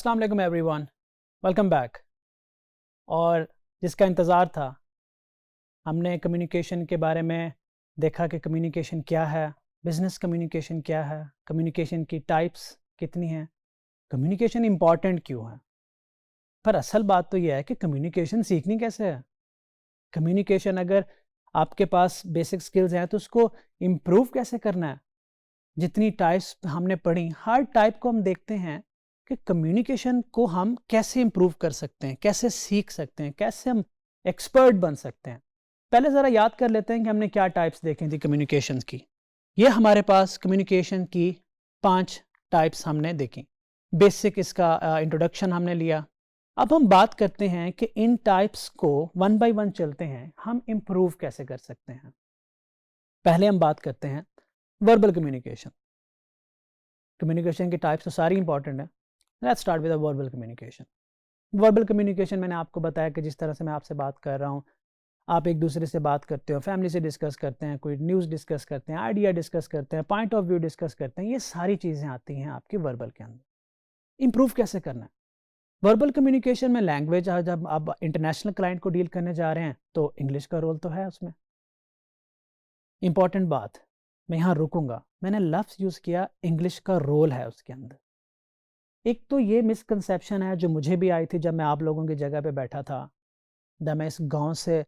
अस्सलाम वालेकुम everyone, welcome back. और जिसका इंतज़ार था, हमने कम्युनिकेशन के बारे में देखा कि कम्युनिकेशन क्या है, बिज़नेस कम्युनिकेशन क्या है, कम्युनिकेशन की टाइप्स कितनी हैं, कम्युनिकेशन इम्पॉर्टेंट क्यों है। पर असल बात तो यह है कि कम्युनिकेशन सीखनी कैसे है। कम्युनिकेशन अगर आपके पास बेसिक स्किल्स हैं तो उसको इम्प्रूव कैसे करना है। जितनी टाइप्स हमने पढ़ी, हर टाइप को हम देखते हैं कि कम्युनिकेशन को हम कैसे इम्प्रूव कर सकते हैं, कैसे सीख सकते हैं, कैसे हम एक्सपर्ट बन सकते हैं। पहले ज़रा याद कर लेते हैं कि हमने क्या टाइप्स देखी थी कम्युनिकेशन की। ये हमारे पास कम्युनिकेशन की 5 टाइप्स हमने देखी। बेसिक इसका इंट्रोडक्शन हमने लिया। अब हम बात करते हैं कि इन टाइप्स को वन बाय वन चलते हैं, हम इम्प्रूव कैसे कर सकते हैं। पहले हम बात करते हैं वर्बल कम्युनिकेशन। कम्युनिकेशन की टाइप्स तो सारी इंपॉर्टेंट है। Let's start with verbal communication. Verbal communication मैंने आपको बताया कि जिस तरह से मैं आपसे बात कर रहा हूँ, आप एक दूसरे से बात करते हो, फैमिली से डिस्कस करते हैं, कोई न्यूज़ डिस्कस करते हैं, आइडिया डिस्कस करते हैं, पॉइंट ऑफ व्यू डिस्कस करते हैं। ये सारी चीज़ें आती हैं आपकी वर्बल के अंदर। इम्प्रूव कैसे करना है वर्बल कम्युनिकेशन में? लैंग्वेज, जब आप इंटरनेशनल क्लाइंट को डील करने जा रहे हैं तो इंग्लिश का रोल तो है उसमें। इंपॉर्टेंट बात, मैं यहाँ रुकूंगा, मैंने लफ्ज़ यूज़ किया, इंग्लिश का रोल है उसके अंदर। एक तो ये मिसकंसेप्शन है जो मुझे भी आई थी जब मैं आप लोगों की जगह पे बैठा था, जब मैं इस गांव से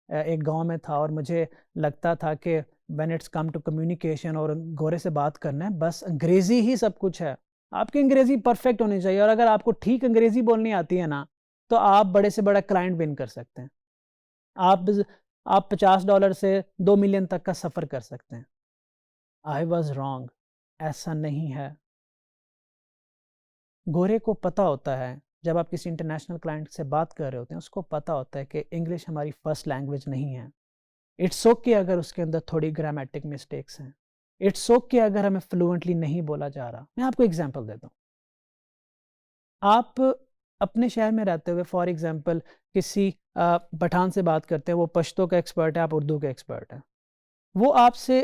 एक गांव में था और मुझे लगता था कि when it's come to communication और गोरे से बात करना है, बस अंग्रेज़ी ही सब कुछ है। आपकी अंग्रेज़ी परफेक्ट होनी चाहिए और अगर आपको ठीक अंग्रेज़ी बोलनी आती है ना, तो आप बड़े से बड़ा क्लाइंट विन कर सकते हैं। आप $50 से 2 मिलियन तक का सफ़र कर सकते हैं। आई वॉज रॉन्ग, ऐसा नहीं है। गोरे को पता होता है, जब आप किसी इंटरनेशनल क्लाइंट से बात कर रहे होते हैं, उसको पता होता है कि इंग्लिश हमारी फर्स्ट लैंग्वेज नहीं है। इट्स ओके अगर उसके अंदर थोड़ी ग्रामेटिक मिस्टेक्स हैं। इट्स ओके अगर हमें फ्लुएंटली नहीं बोला जा रहा। मैं आपको एग्जांपल देता हूँ। आप अपने शहर में रहते हुए फॉर एग्जांपल किसी पठान से बात करते हैं, वो पश्तो का एक्सपर्ट है, आप उर्दू के एक्सपर्ट हैं। वो आपसे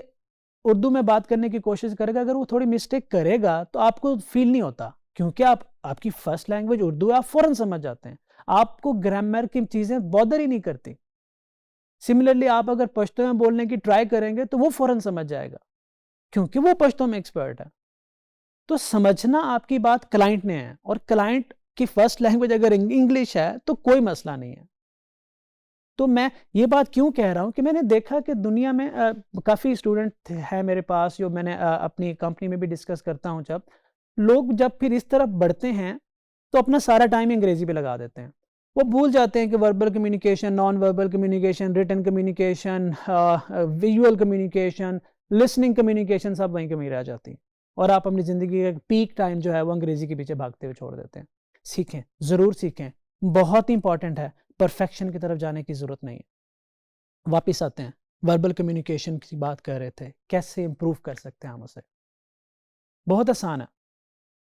उर्दू में बात करने की कोशिश करेगा, अगर वो थोड़ी मिस्टेक करेगा तो आपको फील नहीं होता, क्योंकि आपकी फर्स्ट लैंग्वेज उर्दू है, आप फ़ौरन समझ जाते हैं। आपको ग्रामर की चीज़ें बॉदर ही नहीं करती। सिमिलरली आप अगर पश्तो में बोलने की ट्राई करेंगे तो वो फ़ौरन समझ जाएगा, क्योंकि वो पश्तो में एक्सपर्ट है। तो समझना आपकी बात क्लाइंट ने है, और क्लाइंट की फर्स्ट लैंग्वेज अगर इंग्लिश है तो कोई मसला नहीं है। तो मैं ये बात क्यों कह रहा हूँ कि मैंने देखा कि दुनिया में काफ़ी स्टूडेंट है मेरे पास, जो मैंने अपनी कंपनी में भी डिस्कस करता हूँ। जब लोग फिर इस तरफ बढ़ते हैं तो अपना सारा टाइम अंग्रेजी पे लगा देते हैं। वो भूल जाते हैं कि verbal communication, non verbal communication, written communication, visual communication, listening communication, सब वहीं कमी रह जाती है। और आप अपनी ज़िंदगी का पीक टाइम जो है वो अंग्रेज़ी के पीछे भागते हुए छोड़ देते हैं। सीखें, ज़रूर सीखें, बहुत इंपॉर्टेंट है। परफेक्शन की तरफ जाने की ज़रूरत नहीं है। वापस आते हैं, वर्बल कम्युनिकेशन की बात कर रहे थे, कैसे इंप्रूव कर सकते हैं हम उसे। बहुत आसान है,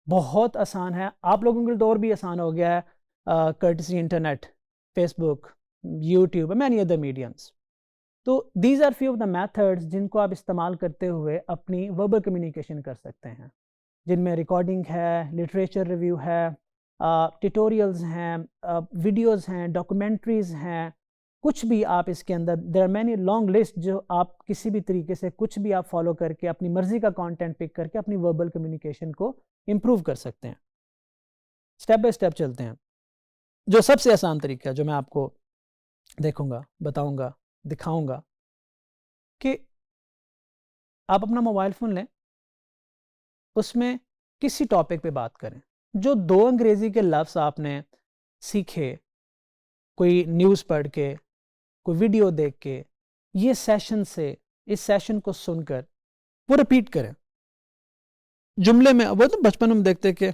बहुत आसान है। आप लोगों के लिए तो और भी आसान हो गया है, courtesy internet, Facebook, YouTube, many other mediums. तो these are few of the methods जिनको आप इस्तेमाल करते हुए अपनी वर्बल कम्युनिकेशन कर सकते हैं, जिनमें रिकॉर्डिंग है, लिटरेचर रिव्यू है, ट्यूटोरियल्स हैं, वीडियोस हैं, डॉक्यूमेंट्रीज हैं, कुछ भी आप इसके अंदर, there are many long list, जो आप किसी भी तरीके से कुछ भी आप फॉलो करके अपनी मर्जी का कंटेंट पिक करके अपनी वर्बल कम्युनिकेशन को इम्प्रूव कर सकते हैं। स्टेप बाय स्टेप चलते हैं। जो सबसे आसान तरीका है, जो मैं आपको देखूंगा, बताऊंगा, दिखाऊंगा, कि आप अपना मोबाइल फ़ोन लें, उसमें किसी टॉपिक पे बात करें। जो 2 अंग्रेज़ी के लफ्ज़ आपने सीखे, कोई न्यूज़ पढ़ के, कोई वीडियो देख के, ये सेशन से, इस सेशन को सुनकर वो रिपीट करें। जुमले में वो तो बचपन में देखते कि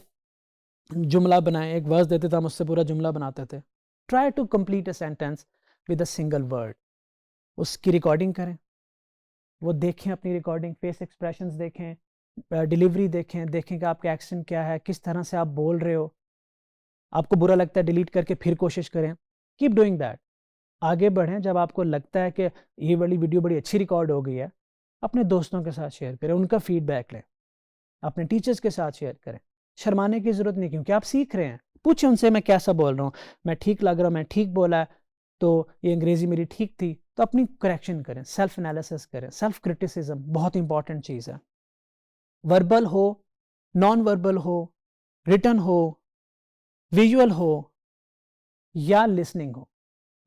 जुमला बनाएं, एक वर्स देते थे, हम उससे पूरा जुमला बनाते थे। Try to complete a sentence with a single word. उसकी रिकॉर्डिंग करें, वो देखें अपनी रिकॉर्डिंग, फेस एक्सप्रेशंस देखें, डिलीवरी देखें, देखें कि आपका एक्सेंट क्या है, किस तरह से आप बोल रहे हो। आपको बुरा लगता है, डिलीट करके फिर कोशिश करें। Keep doing that. आगे बढ़ें। जब आपको लगता है कि ये वाली वीडियो बड़ी अच्छी रिकॉर्ड हो गई है, अपने दोस्तों के साथ शेयर करें, उनका फीडबैक लें, अपने टीचर्स के साथ शेयर करें। शर्माने की ज़रूरत नहीं, क्योंकि आप सीख रहे हैं। पूछे उनसे मैं कैसा बोल रहा हूँ, मैं ठीक लग रहा हूँ, मैं ठीक बोला है, तो ये अंग्रेज़ी मेरी ठीक थी, तो अपनी करेक्शन करें, सेल्फ एनालिसिस करें। सेल्फ क्रिटिसिज्म बहुत इंपॉर्टेंट चीज़ है। वर्बल हो, नॉन वर्बल हो, रिटन हो, विजुअल हो या लिसनिंग हो।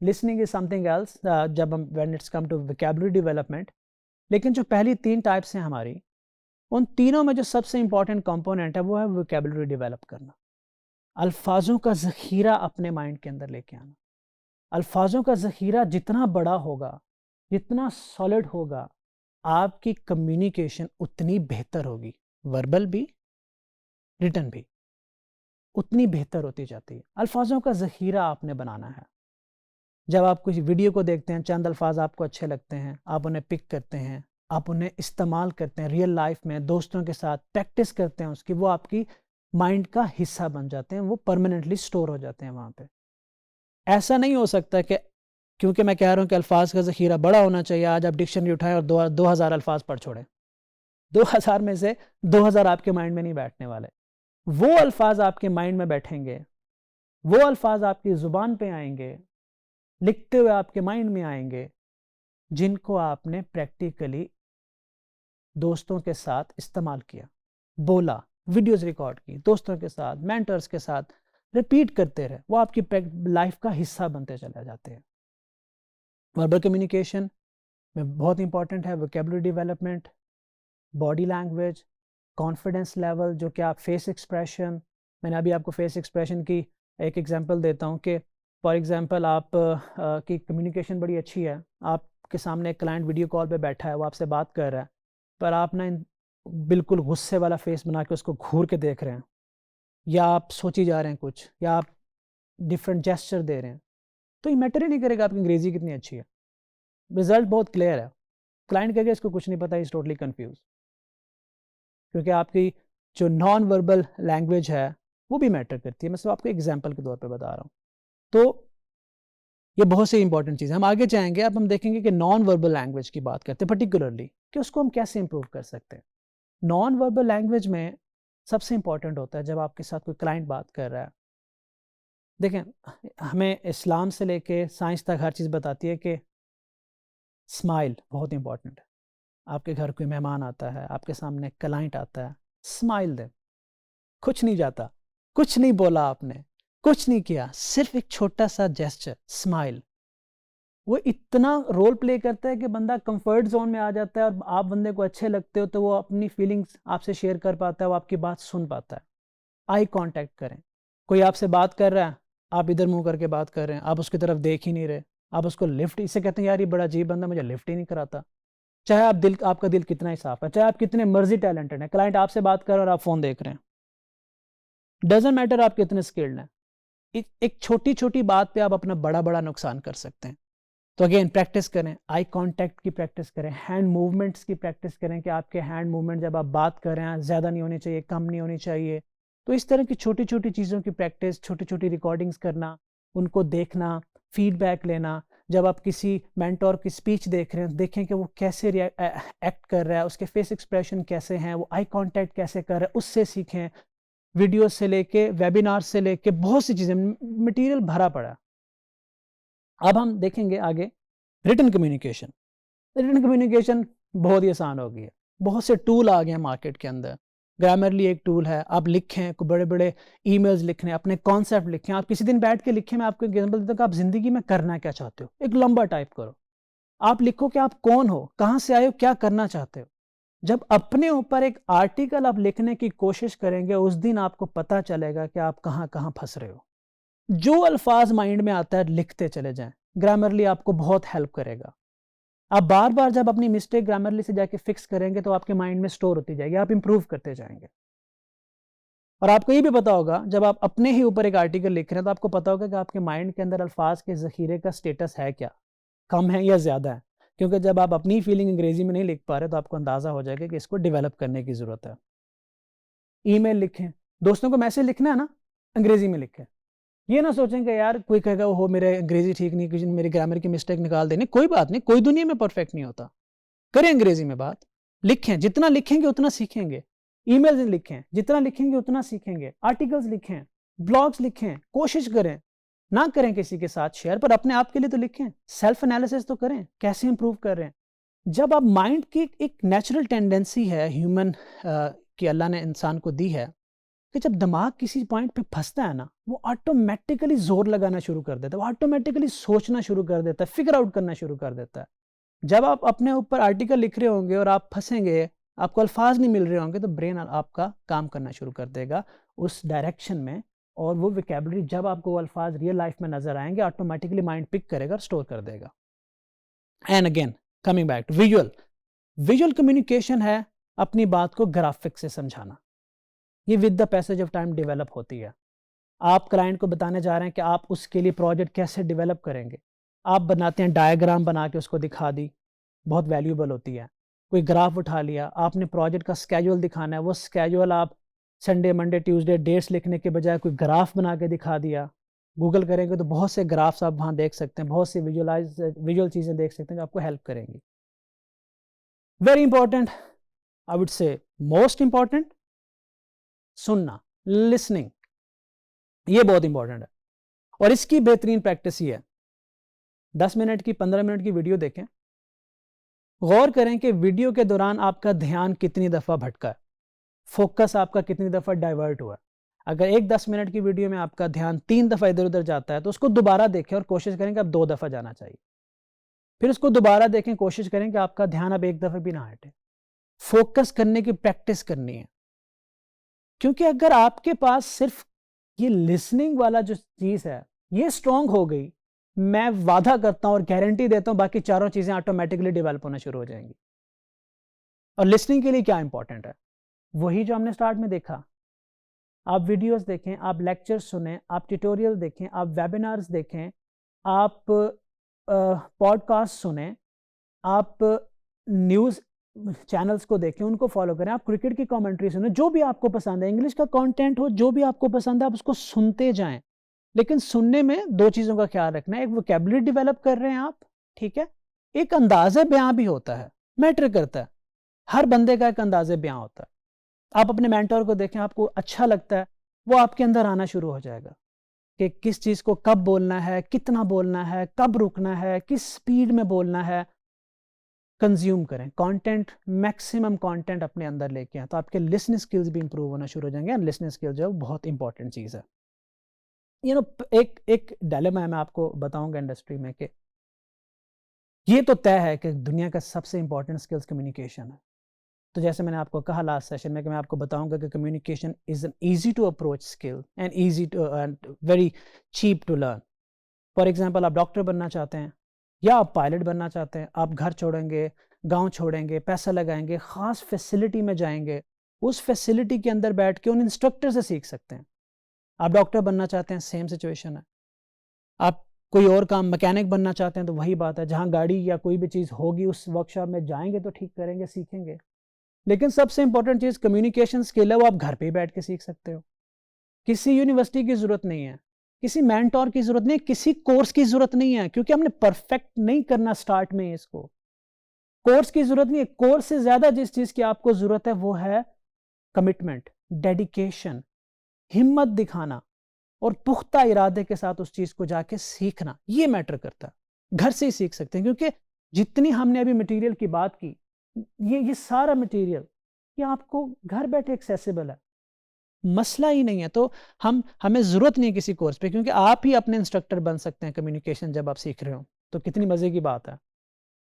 लिसनिंग इज समथिंग एल्स जब हम when it's come to vocabulary development. लेकिन जो पहली 3 टाइप्स हैं हमारी, उन तीनों में जो सबसे इंपॉर्टेंट कंपोनेंट है वो है वोकैबुलरी डेवलप करना। अल्फाजों का ज़ख़ीरा अपने माइंड के अंदर लेके आना। अल्फाजों का ज़ख़ीरा जितना बड़ा होगा, जितना सॉलिड होगा, आपकी कम्युनिकेशन उतनी बेहतर होगी। वर्बल भी, रिटन भी उतनी बेहतर होती जाती है। अल्फाजों का ज़ख़ीरा आपने बनाना है। जब आप कुछ वीडियो को देखते हैं, चंद अल्फाज आपको अच्छे लगते हैं, आप उन्हें पिक करते हैं, आप उन्हें इस्तेमाल करते हैं रियल लाइफ में, दोस्तों के साथ प्रैक्टिस करते हैं उसकी, वो आपकी माइंड का हिस्सा बन जाते हैं, वो परमानेंटली स्टोर हो जाते हैं वहाँ पे। ऐसा नहीं हो सकता कि क्योंकि मैं कह रहा हूँ कि अल्फाज का ज़ख़ीरा बड़ा होना चाहिए, आज आप डिक्शनरी उठाएं और 2000 अल्फाज पढ़ छोड़ें। 2000 में से 2000 आपके माइंड में नहीं बैठने वाले। वो अल्फाज आपके माइंड में बैठेंगे, वो अल्फाज आपकी ज़ुबान पे आएंगे, लिखते हुए आपके माइंड में आएंगे, जिनको आपने प्रैक्टिकली दोस्तों के साथ इस्तेमाल किया, बोला, वीडियोस रिकॉर्ड की, दोस्तों के साथ, मेंटर्स के साथ रिपीट करते रहे, वो आपकी लाइफ का हिस्सा बनते चले जाते हैं। वर्बल कम्युनिकेशन में बहुत इंपॉर्टेंट है vocabulary development, body language, confidence level, जो कि आप फेस एक्सप्रेशन, मैंने अभी आपको फेस एक्सप्रेशन की एक एग्जांपल देता हूँ कि फॉर एग्जांपल आप की कम्युनिकेशन बड़ी अच्छी है, आपके सामने एक क्लाइंट वीडियो कॉल पे बैठा है, वो आपसे बात कर रहा है, पर आप ना बिल्कुल गुस्से वाला फेस बना के उसको घूर के देख रहे हैं, या आप सोची जा रहे हैं कुछ, या आप डिफरेंट जेस्चर दे रहे हैं, तो ये मैटर ही नहीं करेगा आपकी अंग्रेज़ी कितनी अच्छी है। रिजल्ट बहुत क्लियर है। क्लाइंट कहेगा इसको कुछ नहीं पता, इज़ टोटली कन्फ्यूज, क्योंकि आपकी जो नॉन वर्बल लैंग्वेज है वो भी मैटर करती है। मैं सिर्फ आपको एग्जांपल के तौर पे बता रहा हूँ। तो ये बहुत सी इंपॉर्टेंट चीज़ है। हम आगे जाएंगे, अब हम देखेंगे कि नॉन वर्बल लैंग्वेज की बात करते हैं पर्टिकुलरली, कि उसको हम कैसे इंप्रूव कर सकते हैं। नॉन वर्बल लैंग्वेज में सबसे इंपॉर्टेंट होता है जब आपके साथ कोई क्लाइंट बात कर रहा है। देखें, हमें इस्लाम से लेके साइंस तक हर चीज़ बताती है कि स्माइल बहुत इंपॉर्टेंट है। आपके घर कोई मेहमान आता है, आपके सामने क्लाइंट आता है, स्माइल दे। कुछ नहीं जाता, कुछ नहीं बोला आपने, कुछ नहीं किया, सिर्फ एक छोटा सा जेस्चर, स्माइल, वो इतना रोल प्ले करता है कि बंदा कंफर्ट जोन में आ जाता है, और आप बंदे को अच्छे लगते हो तो वो अपनी फीलिंग्स आपसे शेयर कर पाता है, वो आपकी बात सुन पाता है। आई कांटेक्ट करें। कोई आपसे बात कर रहा है, आप इधर मुंह करके बात कर रहे हैं, आप उसकी तरफ देख ही नहीं रहे, आप उसको लिफ्ट, इसे कहते हैं यार ये बड़ा अजीब बंदा मुझे लिफ्ट ही नहीं कराता। चाहे आपका दिल कितना ही साफ है, चाहे आप कितने मर्जी टैलेंटेड हैं, क्लाइंट आपसे बात कर रहे हैं और आप फोन देख रहे हैं, डजंट मैटर आप कितने स्किल्ड हैं, एक छोटी छोटी बात पे आप अपना बड़ा बड़ा नुकसान कर सकते हैं। तो अगेन प्रैक्टिस करें, आई कांटेक्ट की प्रैक्टिस करें, हैंड मूवमेंट्स की प्रैक्टिस करें कि आपके हैंड मूवमेंट जब आप बात कर रहे हैं ज़्यादा नहीं होनी चाहिए, कम नहीं होनी चाहिए। तो इस तरह की छोटी छोटी चीज़ों की प्रैक्टिस, छोटी छोटी रिकॉर्डिंग्स करना, उनको देखना, फीडबैक लेना। जब आप किसी मेंटोर की स्पीच देख रहे हैं, देखें कि वो कैसे एक्ट कर रहा है, उसके फेस एक्सप्रेशन कैसे हैं, वो आई कांटेक्ट कैसे कर रहा है, उससे सीखें। वीडियो से लेके, वेबिनार से लेके बहुत सी चीज़ें, मटेरियल भरा पड़ा है। अब हम देखेंगे आगे रिटन कम्युनिकेशन। रिटन कम्युनिकेशन बहुत ही आसान हो गई है, बहुत से टूल आ गए हैं मार्केट के अंदर। ग्रामरली एक टूल है, आप लिखें, बड़े बड़े ईमेल्स लिखें, अपने कॉन्सेप्ट लिखें, आप किसी दिन बैठ के लिखें। मैं आपको एग्जाम्पल देता हूँ कि आप ज़िंदगी में करना क्या चाहते हो, एक लंबा टाइप करो, आप लिखो कि आप कौन हो, कहाँ से आए हो, क्या करना चाहते हो। जब अपने ऊपर एक आर्टिकल आप लिखने की कोशिश करेंगे, उस दिन आपको पता चलेगा कि आप कहाँ कहाँ फंस रहे हो। जो अल्फाज माइंड में आता है लिखते चले जाएं, ग्रामरली आपको बहुत हेल्प करेगा। आप बार बार जब अपनी मिस्टेक ग्रामरली से जाके फिक्स करेंगे तो आपके माइंड में स्टोर होती जाएगी, आप इंप्रूव करते जाएंगे। और आपको ये भी पता होगा, जब आप अपने ही ऊपर एक आर्टिकल लिख रहे हैं तो आपको पता होगा कि आपके माइंड के अंदर अल्फाज के ज़ख़ीरे का स्टेटस है क्या, कम है या ज़्यादा है। क्योंकि जब आप अपनी फीलिंग अंग्रेजी में नहीं लिख पा रहे तो आपको अंदाज़ा हो जाएगा कि इसको डेवलप करने की ज़रूरत है। ईमेल लिखें, दोस्तों को मैसेज लिखना है ना, अंग्रेजी में लिखें। ये ना सोचें कि यार कोई कहेगा हो मेरे अंग्रेजी ठीक नहीं, किसी ने मेरी ग्रामर की मिस्टेक निकाल देनी, कोई बात नहीं, कोई दुनिया में परफेक्ट नहीं होता। करें अंग्रेजी में बात, लिखें, जितना लिखेंगे उतना सीखेंगे। ईमेल्स लिखें, जितना लिखेंगे उतना सीखेंगे, आर्टिकल्स लिखें, ब्लॉग्स लिखें, कोशिश करें, ना करें किसी के साथ शेयर, पर अपने आप के लिए तो लिखें, सेल्फ एनालिसिस तो करें, कैसे इंप्रूव कर रहे हैं। जब आप माइंड की एक नेचुरल टेंडेंसी है ह्यूमन कि अल्लाह ने इंसान को दी है कि जब दिमाग किसी पॉइंट पे फंसता है ना, वो ऑटोमेटिकली जोर लगाना शुरू कर देता है, वो ऑटोमेटिकली सोचना शुरू कर देता है, फिगर आउट करना शुरू कर देता है। जब आप अपने ऊपर आर्टिकल लिख रहे होंगे और आप फंसेंगे, आपको अल्फाज नहीं मिल रहे होंगे, तो ब्रेन आपका काम करना शुरू कर देगा उस डायरेक्शन में, और वो विकेबलरी जब आपको वो अल्फाज रियल लाइफ में नजर आएंगे, ऑटोमेटिकली माइंड पिक करेगा और स्टोर कर देगा। And again coming back to visual communication है अपनी बात को ग्राफिक से समझाना। ये with the passage of time develop होती है। आप क्लाइंट को बताने जा रहे हैं कि आप उसके लिए प्रोजेक्ट कैसे डेवलप करेंगे, आप बनाते हैं डायग्राम बना के उसको दिखा दी, बहुत वैल्यूएबल होती है। कोई ग्राफ उठा लिया, आपने प्रोजेक्ट का स्केड्यूल दिखाना है, वो स्केड्यूल आप संडे मंडे ट्यूसडे डेट्स लिखने के बजाय कोई ग्राफ बना के दिखा दिया। गूगल करेंगे तो बहुत से ग्राफ्स आप वहाँ देख सकते हैं, बहुत सी विजुअल चीज़ें देख सकते हैं जो आपको हेल्प करेंगी। Very important, I would say most important, सुनना, लिसनिंग, ये बहुत इंपॉर्टेंट है। और इसकी बेहतरीन प्रैक्टिस ही है, 10 मिनट की 15 मिनट की वीडियो देखें, गौर करें कि वीडियो के दौरान आपका ध्यान कितनी दफ़ा भटका है, फोकस आपका कितनी दफ़ा डाइवर्ट हुआ है। अगर एक 10 मिनट की वीडियो में आपका ध्यान 3 दफ़ा इधर उधर जाता है, तो उसको दोबारा देखें और कोशिश करें कि अब 2 दफ़ा जाना चाहिए। फिर उसको दोबारा देखें, कोशिश करें कि आपका ध्यान अब एक दफ़ा भी ना हटे। फोकस करने की प्रैक्टिस करनी है, क्योंकि अगर आपके पास सिर्फ ये लिसनिंग वाला जो चीज़ है ये स्ट्रांग हो गई, मैं वादा करता हूं और गारंटी देता हूं बाकी चारों चीज़ें ऑटोमेटिकली डेवलप होना शुरू हो जाएंगी। और लिसनिंग के लिए क्या इंपॉर्टेंट है, वही जो हमने स्टार्ट में देखा। आप वीडियोस देखें, आप लेक्चर्स सुनें, आप ट्यूटोरियल देखें, आप वेबिनार्स देखें, आप पॉडकास्ट सुनें, आप न्यूज़ चैनल्स को देखें, उनको फॉलो करें, आप क्रिकेट की कमेंट्री सुनें, जो भी आपको पसंद है, इंग्लिश का कंटेंट हो, जो भी आपको पसंद है, आप उसको सुनते जाएं। लेकिन सुनने में 2 चीज़ों का ख्याल रखना है, एक वोकैबुलरी डेवलप कर रहे हैं आप, ठीक है, एक अंदाज़े बयां भी होता है, मैटर करता है, हर बंदे का एक अंदाज़े बयां होता है। आप अपने मेंटर को देखें, आपको अच्छा लगता है, वो आपके अंदर आना शुरू हो जाएगा कि किस चीज़ को कब बोलना है, कितना बोलना है, कब रुकना है, किस स्पीड में बोलना है। कंज्यूम करें कंटेंट, मैक्सिमम कंटेंट अपने अंदर लेके आए, तो आपके लिसनिंग स्किल्स भी इंप्रूव होना शुरू हो जाएंगे। एंड लिसनिंग स्किल जो है बहुत इंपॉर्टेंट चीज़ है। एक डायलेमा है, मैं आपको बताऊंगा इंडस्ट्री में, कि ये तो तय है कि दुनिया का सबसे इंपॉर्टेंट स्किल्स कम्युनिकेशन है। तो जैसे मैंने आपको कहा लास्ट सेशन में कि मैं आपको बताऊंगा कि communication is an easy to approach skill and easy to and very cheap to learn. For example, आप डॉक्टर बनना चाहते हैं या आप पायलट बनना चाहते हैं, आप घर छोड़ेंगे, गांव छोड़ेंगे, पैसा लगाएंगे, ख़ास फैसिलिटी में जाएंगे, उस फैसिलिटी के अंदर बैठ के उन इंस्ट्रक्टर से सीख सकते हैं। आप डॉक्टर बनना चाहते हैं, सेम सिचुएशन है। आप कोई और काम, मैकेनिक बनना चाहते हैं, तो वही बात है, जहाँ गाड़ी या कोई भी चीज़ होगी उस वर्कशॉप में जाएंगे तो ठीक करेंगे, सीखेंगे। लेकिन सबसे इंपॉर्टेंट चीज़ कम्युनिकेशन स्किल है, वो आप घर पे ही बैठ के सीख सकते हो। किसी यूनिवर्सिटी की ज़रूरत नहीं है, किसी मेंटोर की ज़रूरत नहीं है, किसी कोर्स की ज़रूरत नहीं है, क्योंकि हमने परफेक्ट नहीं करना स्टार्ट में इसको। कोर्स की ज़रूरत नहीं है, कोर्स से ज़्यादा जिस चीज़ की आपको ज़रूरत है वो है कमिटमेंट, डेडिकेशन, हिम्मत दिखाना और पुख्ता इरादे के साथ उस चीज़ को जाके सीखना। ये मैटर करता है। घर से ही सीख सकते हैं, क्योंकि जितनी हमने अभी मटेरियल की बात की, ये सारा मटेरियल ये आपको घर बैठे एक्सेसिबल है, मसला ही नहीं है। तो हमें ज़रूरत नहीं है किसी कोर्स पे, क्योंकि आप ही अपने इंस्ट्रक्टर बन सकते हैं कम्युनिकेशन जब आप सीख रहे हो। तो कितनी मज़े की बात है।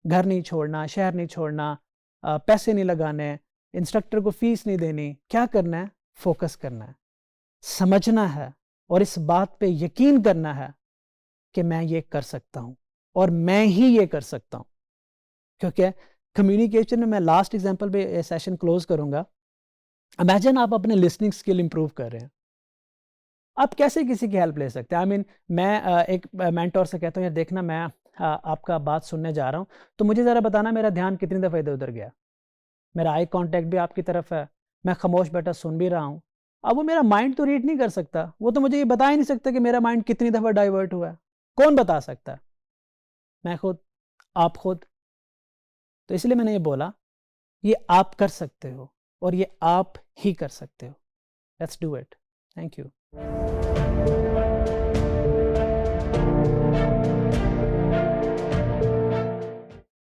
घर नहीं छोड़ना, शहर नहीं छोड़ना, पैसे नहीं लगाने, इंस्ट्रक्टर को फीस नहीं देनी। क्या करना है? फोकस करना है, समझना है और इस बात पे यकीन करना है कि मैं ये कर सकता हूँ और मैं ही ये कर सकता हूँ। क्योंकि कम्युनिकेशन में मैं लास्ट एग्जांपल पे सेशन क्लोज करूँगा। इमेजिन आप अपने लिसनिंग स्किल इंप्रूव कर रहे हैं, आप कैसे किसी की हेल्प ले सकते हैं? मैं एक मेंटोर से कहता हूँ, यार देखना, मैं आपका बात सुनने जा रहा हूँ, तो मुझे ज़रा बताना मेरा ध्यान कितनी दफ़ा इधर उधर गया, मेरा आई कांटेक्ट भी आपकी तरफ है, मैं खामोश बैठा सुन भी रहा हूँ। अब वो मेरा माइंड तो रीड नहीं कर सकता, वो तो मुझे ये बता ही नहीं सकता कि मेरा माइंड कितनी दफ़ा डाइवर्ट हुआ है। कौन बता सकता है? मैं खुद, आप खुद। तो इसलिए मैंने ये बोला, ये आप कर सकते हो। और ये आप ही कर सकते हो। Let's do it. Thank you.